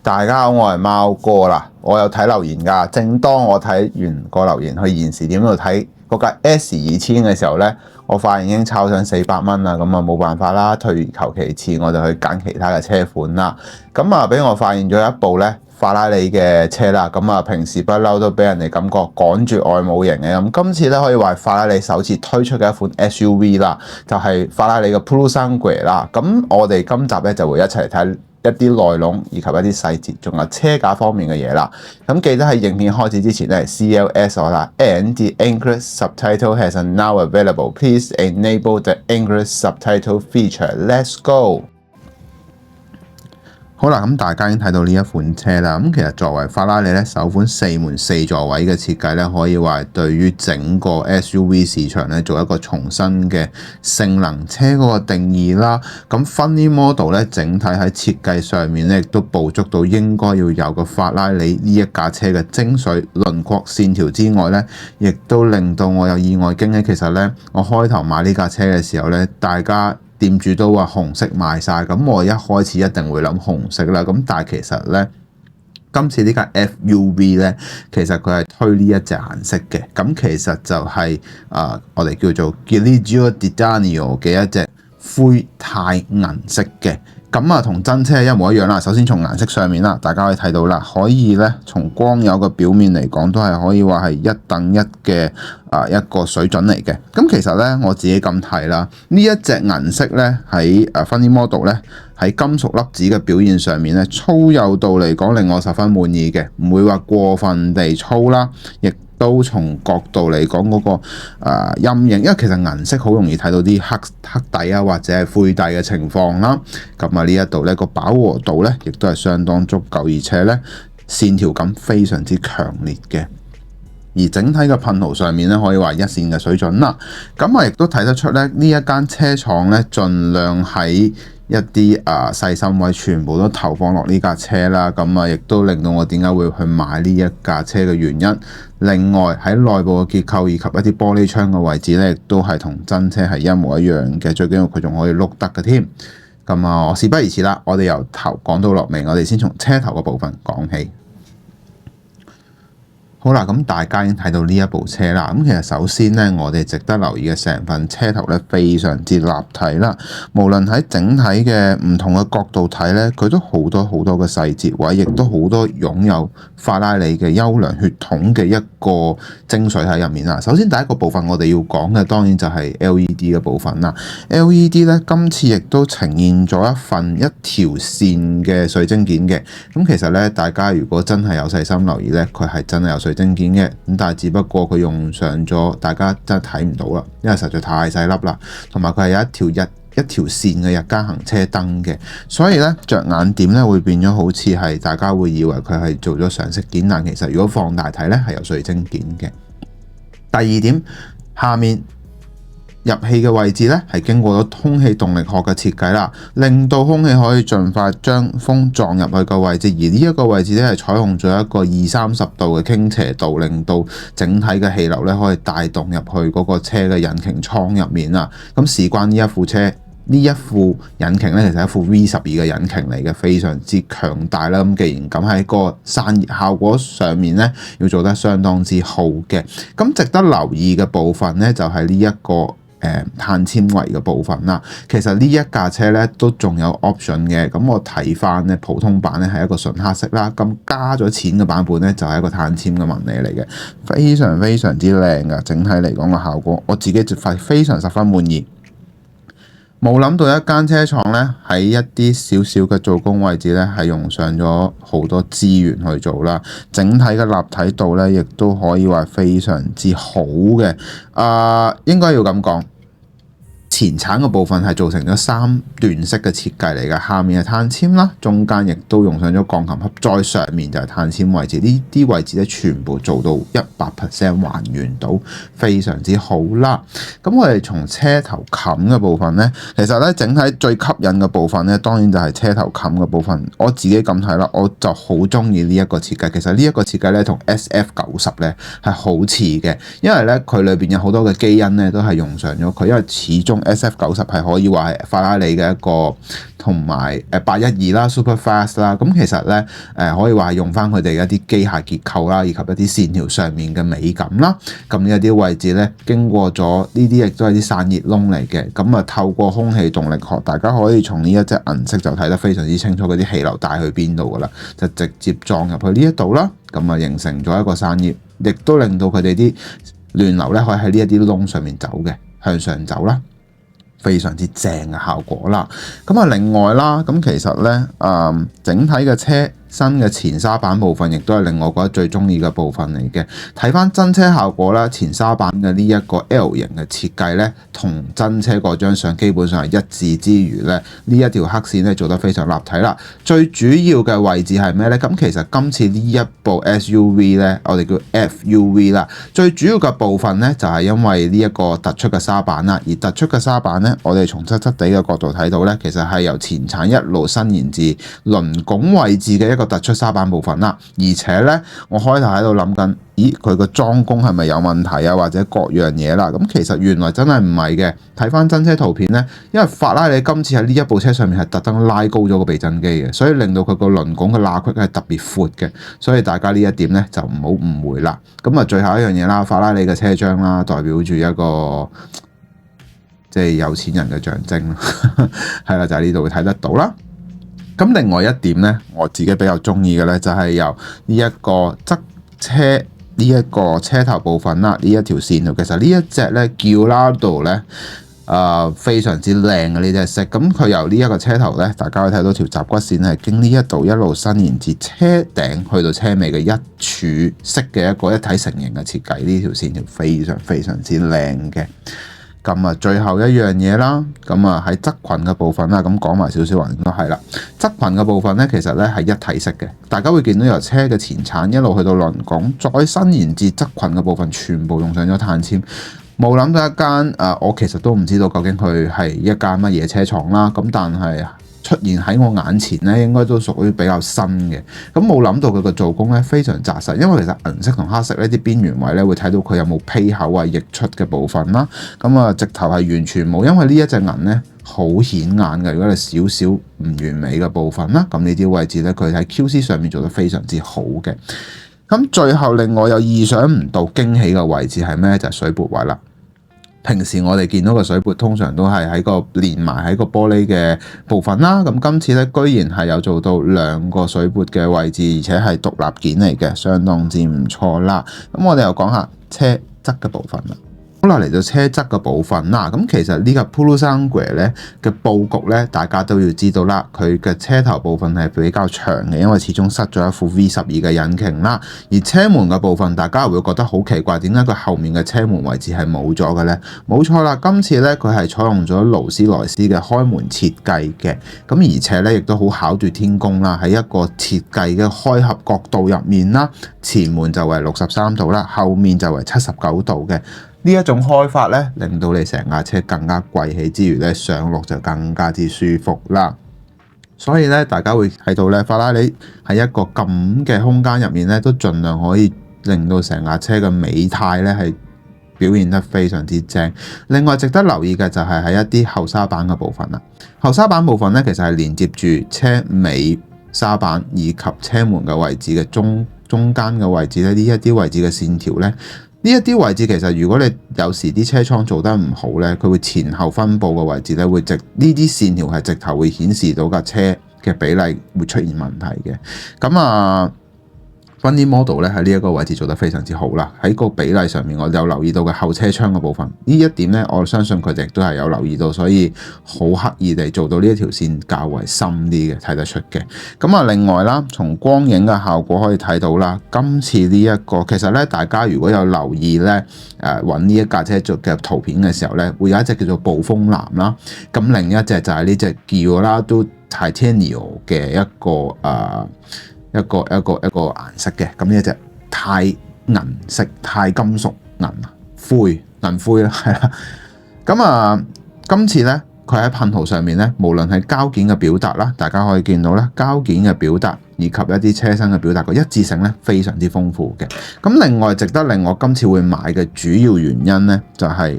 大家好，我係貓哥啦。我有睇留言㗎。正當我睇完個留言去現時點度睇嗰架 S2000嘅時候呢，我發現已經炒上400蚊啦。咁啊冇辦法啦，退而求其次，我就去揀其他嘅車款啦。咁啊俾我發現咗一部呢法拉利嘅車啦。咁啊平時不嬲都俾人哋感覺趕住外模型嘅。咁今次咧可以話係法拉利首次推出嘅一款 SUV 啦，就係法拉利嘅 Purosangue 啦。咁我哋今集咧就會一齊嚟睇一啲內容以及一啲細節，仲有車架方面嘅嘢啦。咁記得喺影片開始之前咧 CLS 我啦 ，and the English subtitle has now available. Please enable the English subtitle feature. Let's go. 好啦，咁大家已經睇到呢一款車啦。咁其實作為法拉利咧首款4門4座位嘅設計咧，可以話係對於整個 SUV 市場咧做一個重新嘅性能車嗰個定義啦。咁 Funny Model 咧整體喺設計上面咧亦都捕捉到應該要有個法拉利呢一架車嘅精髓輪廓線條之外咧，亦都令到我有意外驚喜。其實咧，我開頭買呢架車嘅時候咧，大家店主都話紅色賣晒，咁我一開始一定會諗紅色啦。咁但係其實咧，今次呢架 FUV 咧，其實佢係推呢一隻顏色嘅。咁其實就係我哋叫做 Grigio di Danio 嘅一隻灰鈦銀色嘅。咁啊，同真車一模一樣啦。首先從顏色上面啦，大家可以睇到啦，可以咧從光有嘅表面嚟講，都係可以話係一等一嘅一個水準嚟嘅。咁其實咧，我自己咁睇啦，呢一隻銀色咧喺Funny Model 咧喺金屬粒子嘅表現上面咧，粗幼度嚟講令我十分滿意嘅，唔會話過分地粗啦，亦都從角度嚟講嗰個陰影，因為其實銀色好容易睇到啲黑底啊或者係灰底嘅情況啦。咁啊呢一度咧個飽和度咧亦都係相當足夠，而且咧線條感非常之強烈嘅。而整體嘅噴塗上面咧可以話一線嘅水準啦。咁啊亦都睇得出咧呢一間車廠咧盡量喺一啲細心位全部都投放落呢架車啦，咁啊亦都令到我點解會去買呢一架車嘅原因。另外喺內部嘅結構以及一啲玻璃窗嘅位置咧，亦都係同真車係一模一樣嘅，最緊要佢仲可以碌得嘅添。咁啊，事不宜遲啦，我哋由頭講到落尾，我哋先從車頭嘅部分講起。好啦，咁大家已經睇到呢一部車啦。咁其實首先咧，我哋值得留意嘅成份車頭咧非常之立體啦。無論喺整體嘅唔同嘅角度睇咧，佢都好多嘅細節位，亦都好多擁有法拉利嘅優良血統嘅一個精髓喺入面啦。首先第一個部分我哋要講嘅當然就係 LED 嘅部分啦。LED 咧今次亦都呈現咗一條線嘅水晶件嘅。咁其實咧，大家如果真係有細心留意咧，佢係真係有水晶件嘅，咁但係只不過佢用上咗，大家真係睇唔到啦，因為實在太細粒啦，同埋佢係有一條線嘅日間行車燈嘅，所以咧着眼點咧會變咗好似係大家會以為佢係做咗常識件，但其實如果放大睇咧係有水晶件嘅。第二點，下面入氣嘅位置咧，係經過咗空氣動力學嘅設計啦，令到空氣可以盡快將風撞入去個位置，而呢一個位置咧係採用咗一個20-30度嘅傾斜度，令到整體嘅氣流咧可以帶動入去嗰個車嘅引擎艙入面啦。咁事關呢一副引擎咧，其實係一副 V12嘅引擎嚟嘅，非常之強大啦。咁既然咁喺個散熱效果上面咧，要做得相當之好嘅。咁值得留意嘅部分咧，就係呢一個碳纖維嘅部分啦。其實呢一架車咧都仲有 option 嘅。咁我睇翻咧普通版咧係一個純黑色啦，咁加咗錢嘅版本咧就係一個碳纖嘅紋理嚟嘅，非常之靚噶。整體嚟講嘅效果，我自己就非常十分滿意。冇諗到一間車廠咧喺一啲少少嘅做工位置咧係用上咗好多資源去做啦，整體嘅立體度咧亦都可以話非常之好嘅。應該要咁講。前鏟嘅部分係做成咗3段式嘅設計嚟嘅，下面係碳纖啦，中間亦都用上咗鋼琴盒，再上面就係碳纖位置，呢啲位置咧全部做到100% 還原到，非常之好啦。咁我哋從車頭冚嘅部分咧，其實咧整體最吸引嘅部分咧，當然就係車頭冚嘅部分。我自己咁睇啦，我就好中意呢一個設計。其實呢一個設計咧同 SF90 咧係好似嘅，因為咧佢裏邊有好多嘅基因咧都係用上咗佢，因為始終 SF90係可以話係法拉利嘅一個，同埋812啦 Superfast 啦，咁其實咧可以話係用翻佢哋一啲機械結構啦，以及一啲線條上面嘅美感啦。咁呢一啲位置咧，經過咗呢啲亦都係啲散熱窿嚟嘅，咁啊透過空氣動力學，大家可以從呢一隻銀色就睇得非常之清楚嗰啲氣流帶去邊度噶啦，就直接撞入去呢一度啦，咁啊形成咗一個散熱，亦都令到佢哋啲暖流咧可以喺呢一啲窿上面走嘅，向上走啦，非常之正嘅效果啦。咁啊另外啦，咁其實咧整體嘅車身嘅前沙板部分亦都係令我覺得最中意嘅部分嚟嘅。睇翻真車效果啦，前沙板嘅呢一個 L 型嘅設計咧，同真車嗰張相基本上係一致之餘咧，呢一條黑線咧做得非常立體啦。最主要嘅位置係咩咧？咁其實今次呢一部 SUV 咧，我哋叫 FUV 啦，最主要嘅部分咧就係因為呢一個突出嘅沙板啦，而突出嘅沙板咧，我哋從側側地嘅角度睇到咧，其實係由前鏟一路伸延至輪拱位置嘅一個突出沙板部分啦，而且咧，我開頭喺度諗緊，咦，佢個裝工係咪有問題啊，或者各樣嘢啦？咁其實原來真係唔係嘅。睇翻真車圖片咧，因為法拉利今次喺呢一部車上面係特登拉高咗個避震機嘅，所以令到佢個輪拱嘅罅隙係特別闊嘅，所以大家呢一點咧就唔好誤會啦。咁啊，最後一樣嘢啦，法拉利嘅車章啦，代表住一個即係有錢人嘅象徵啦，係啦，就喺呢度會睇得到啦。咁另外一點咧，我自己比較中意嘅咧，就係由呢一個側車呢一個車頭部分啦，呢一條線條，其實呢一隻咧 Giulardo 咧，非常之靚嘅呢隻色。咁佢由呢一個車頭咧，大家可以睇到條閘骨線係經呢一度一路伸延至車頂去到車尾嘅一柱式嘅一個一體成型嘅設計。呢條線條非常非常之靚嘅。咁啊，最後一樣嘢啦，咁啊喺側裙嘅部分啦，咁講埋少少話應該係啦。側裙嘅部分咧，其實咧係一體式嘅，大家會見到由車嘅前鏟一路去到輪拱，再伸延至側裙嘅部分，全部用上咗碳纖。冇諗到一間我其實都唔知道究竟佢係一間乜嘢車廠啦。咁但係出現喺我眼前咧，應該都屬於比較新嘅。咁冇諗到佢個做工咧非常紮實，因為其實銀色同黑色呢啲邊緣位咧會睇到佢有冇披口啊、溢出嘅部分啦。咁啊，直頭係完全冇，因為呢一隻銀咧好顯眼嘅。如果你少少唔完美嘅部分啦，咁呢啲位置咧佢喺 QC 上面做得非常之好嘅。咁最後令我有意想唔到驚喜嘅位置係咩？就係水撥位啦。平時我哋見到個水撥通常都係喺個連埋喺個玻璃嘅部分啦，咁今次咧居然係有做到兩個水撥嘅位置，而且係獨立件嚟嘅，相當之唔錯啦。咁我哋又講下車側嘅部分啦。好啦，嚟到車側嘅部分啦，咁其實呢個 Purosangue 咧嘅佈局咧，大家都要知道啦。佢嘅車頭部分係比較長嘅，因為始終塞咗一副 V12嘅引擎啦。而車門嘅部分，大家會覺得好奇怪，點解佢後面嘅車門位置係冇咗嘅咧？冇錯啦，今次咧佢係採用咗勞斯萊斯嘅開門設計嘅，咁而且咧亦都好巧奪天工啦，喺一個設計嘅開合角度入面啦，前門就為63度啦，後面就為79度嘅。呢一種開法咧，令到你成架車更加貴氣之餘咧，上落就更加之舒服啦。所以咧，大家會睇到咧，法拉利喺一個咁嘅空間入面咧，都盡量可以令到成架車嘅美態咧係表現得非常之正。另外值得留意嘅就係喺一啲後沙板嘅部分啦。後沙板部分咧，其實係連接住車尾沙板以及車門嘅位置嘅中間嘅位置咧，呢一啲位置嘅線條咧。呢一啲位置其實如果你有時啲車廠做得唔好咧，佢會前後分佈嘅位置咧，會呢啲線條係直頭會顯示到架車嘅比例會出現問題嘅。咁啊，Funny Model 咧喺呢一個位置做得非常之好啦。喺個比例上面，我有留意到嘅後車窗嘅部分，呢一點咧，我相信佢哋都係有留意到，所以好刻意地做到呢一條線較為深啲嘅，睇得出嘅。咁啊，另外啦，從光影嘅效果可以睇到啦，今次呢一個其實咧，大家如果有留意咧，揾呢一架車做嘅圖片嘅時候咧，會有一隻叫做暴風藍啦，咁另一隻就係呢隻 Giulardo Titanium 嘅一個顏色嘅，咁呢一隻鈦銀色、鈦金屬銀灰啦，係啦。咁啊，今次咧佢喺噴塗上面咧，無論係膠件嘅表達啦，大家可以見到咧，膠件嘅表達以及一啲車身嘅表達個一致性咧，非常之豐富嘅。咁另外值得令我今次會買嘅主要原因咧，就係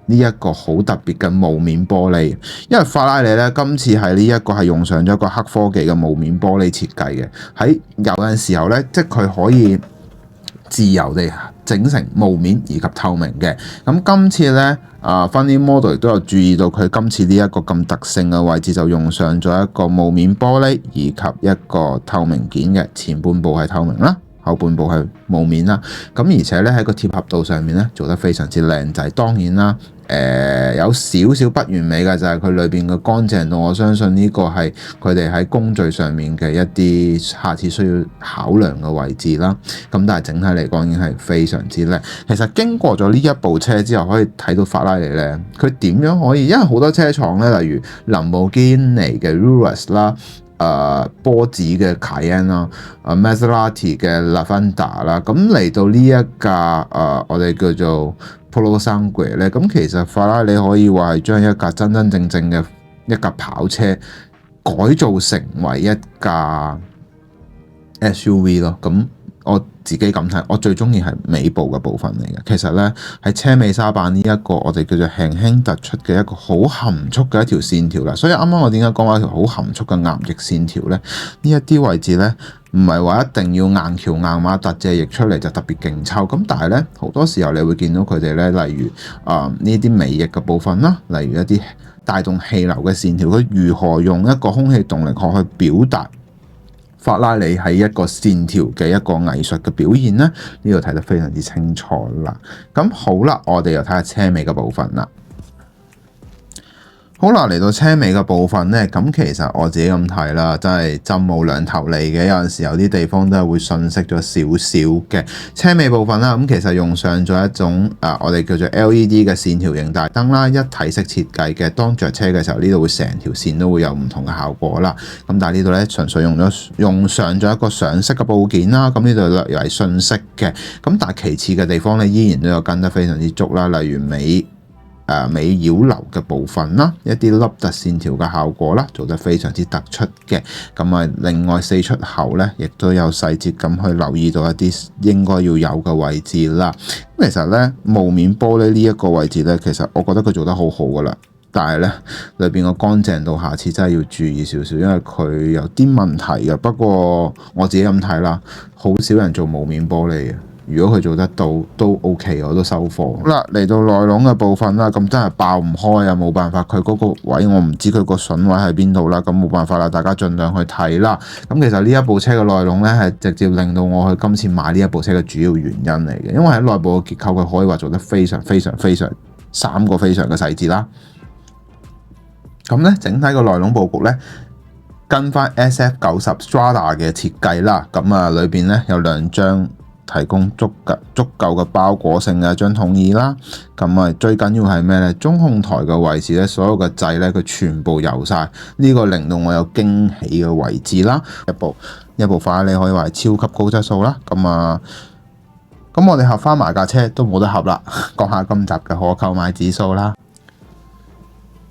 呢一個好特別嘅霧面玻璃，因為法拉利咧今次係呢一個係用上咗一個黑科技嘅霧面玻璃設計嘅，喺有陣時候咧，即係佢可以自由地整成霧面以及透明嘅。咁今次咧Funny Model 亦都有注意到佢今次呢一個咁特性嘅位置，就用上咗一個霧面玻璃以及一個透明件嘅，前半部係透明啦，後半部係霧面啦。咁而且咧喺個貼合度上面咧做得非常之靚仔。當然啦，有少少不完美嘅就係佢裏邊嘅乾淨度，我相信呢個係佢哋喺工序上面嘅一啲下次需要考量嘅位置啦。咁但係整體嚟講已經係非常之靚。其實經過咗呢一部車之後，可以睇到法拉利咧，佢點樣可以，因為好多車廠咧，例如林寶堅尼嘅 Urus 啦。波子嘅 Cayenne 啦，Maserati 嘅 Lavanda 啦，咁嚟到呢一架我哋叫做 Polo Sangue 咧，咁其實法拉利可以話係將一架真真正正嘅一架跑車改造成為一架 SUV 咯，咁我自己咁睇，我最中意係尾部嘅部分嚟嘅。其實咧喺車尾沙板呢一個我哋叫做輕輕突出嘅一個好含蓄嘅一條線條啦。所以啱啱我點解講話一條好含蓄嘅岩翼線條咧？呢一啲位置咧唔係話一定要硬橋硬馬突隻翼出嚟就特別勁抽。咁但係咧好多時候你會見到佢哋咧，例如呢啲尾翼嘅部分啦，例如一啲帶動氣流嘅線條，佢如何用一個空氣動力學去表達法拉利喺一個線條嘅一個藝術嘅表現呢？呢度睇得非常之清楚啦。咁好啦，我哋又睇下車尾嘅部分啦。好啦，嚟到車尾嘅部分呢，咁其實我自己咁睇啦，真係針冇兩頭利嘅，有陣時有啲地方都係會遜色咗少少嘅。車尾部分啦，咁其實用上咗一種我哋叫做 LED 嘅線條型大燈啦，一體式設計嘅，當着車嘅時候呢度會成條線都會有唔同嘅效果啦。咁但係呢度呢，純粹用上咗一個上色嘅部件啦，咁呢度略為遜色嘅。咁但係其次嘅地方呢，依然都有跟得非常之足啦，例如尾擾流嘅部分啦，一啲凹凸線條嘅效果啦，做得非常之突出嘅。咁啊，另外四出口咧，亦都有細節咁去留意到一啲應該要有嘅位置啦。咁其實咧，霧面玻璃呢一個位置咧，其實我覺得佢做得好好噶啦。但係咧，裏邊個乾淨度下次真係要注意少少，因為佢有啲問題嘅。不過我自己咁睇啦，好少人做霧面玻璃嘅。如果佢做得到都 OK， 我都收貨。好啦，嚟到內籠嘅部分啦，咁真係爆唔開啊，冇辦法，佢嗰個位我唔知佢個筍位喺邊度啦，咁冇辦法啦，大家盡量去睇啦。咁其實呢一部車嘅內籠咧，係直接令到我去今次買呢一部車嘅主要原因嚟嘅，因為喺內部嘅結構佢可以話做得非常三個非常嘅細緻啦。咁咧，整體個內籠佈局咧，跟翻 SF90 Strada 嘅設計啦，咁啊裏邊咧有兩張提供足夠嘅包裹性嘅一張筒椅啦，咁啊最緊要係咩咧？中控台嘅位置咧，所有嘅掣咧，佢全部有晒，呢個令到我有驚喜嘅位置啦。一部法拉利可以話係超級高質素啦。咁我哋合翻埋架車都冇得合啦。講下今集嘅可購買指數啦。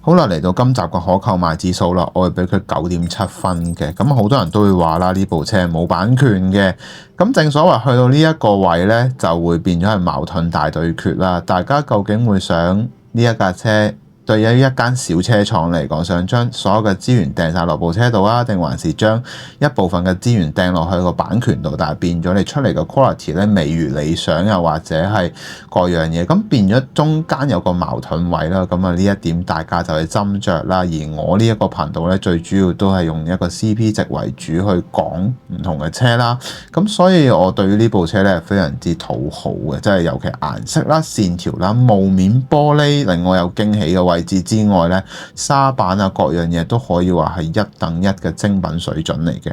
好啦，嚟到今集嘅可購買指數啦，我會俾佢9.7分嘅。咁好多人都會話啦，呢部車係冇版權嘅。咁正所謂去到呢一個位呢，就會變咗係矛盾大對決啦。大家究竟會想呢一架車對於一間小車廠嚟講，想將所有嘅資源掟晒落部車度啊，定還是將一部分嘅資源掟落去個版權度，但係變咗你出嚟嘅 quality 咧未如理想，又或者係各樣嘢，咁變咗中間有個矛盾位啦。咁啊呢一點大家就係斟酌啦。而我呢一個頻道咧，最主要都係用一個 CP 值為主去講唔同嘅車啦。咁所以我對於呢部車咧非常之討好嘅，即係尤其顏色啦、線條啦、霧面玻璃令我有驚喜嘅位置之外咧，沙板啊各樣嘢都可以話係一等一嘅精品水準嚟嘅。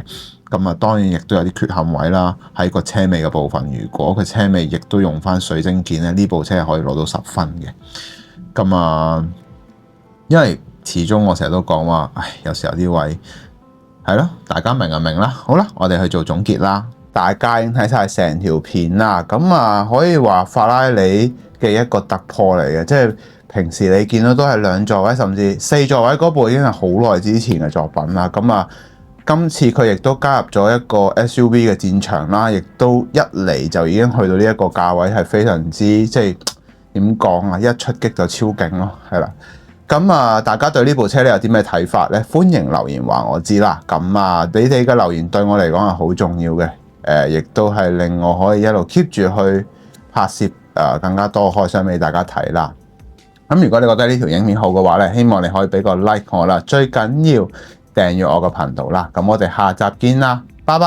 咁啊，當然亦都有啲缺陷位啦。喺個車尾嘅部分，如果佢車尾亦都用翻水晶件咧，呢部車係可以攞到10分嘅。咁啊，因為始終我成日都講話，有時候有啲位係咯，大家明就明啦。好啦，我哋去做總結啦。大家已經睇晒成條片啦。咁啊，可以話法拉利嘅一個突破嚟嘅，即係平時你見到都係2座位甚至4座位嗰部已經係好耐之前嘅作品啦。咁啊，今次佢亦都加入咗一個 SUV 嘅戰場啦，亦都一嚟就已經去到呢一個價位係非常之即係點講啊？一出擊就超勁咯，係啦。咁啊，大家對呢部車咧有啲咩睇法咧？歡迎留言話我知啦。咁啊，你哋嘅留言對我嚟講係好重要嘅。亦都係令我可以一路 keep 住去拍攝更加多開箱俾大家睇啦。咁如果你覺得呢條影片好嘅話咧，希望你可以俾個 like 我啦。最緊要訂閱我個頻道啦。咁我哋下集見啦，拜拜。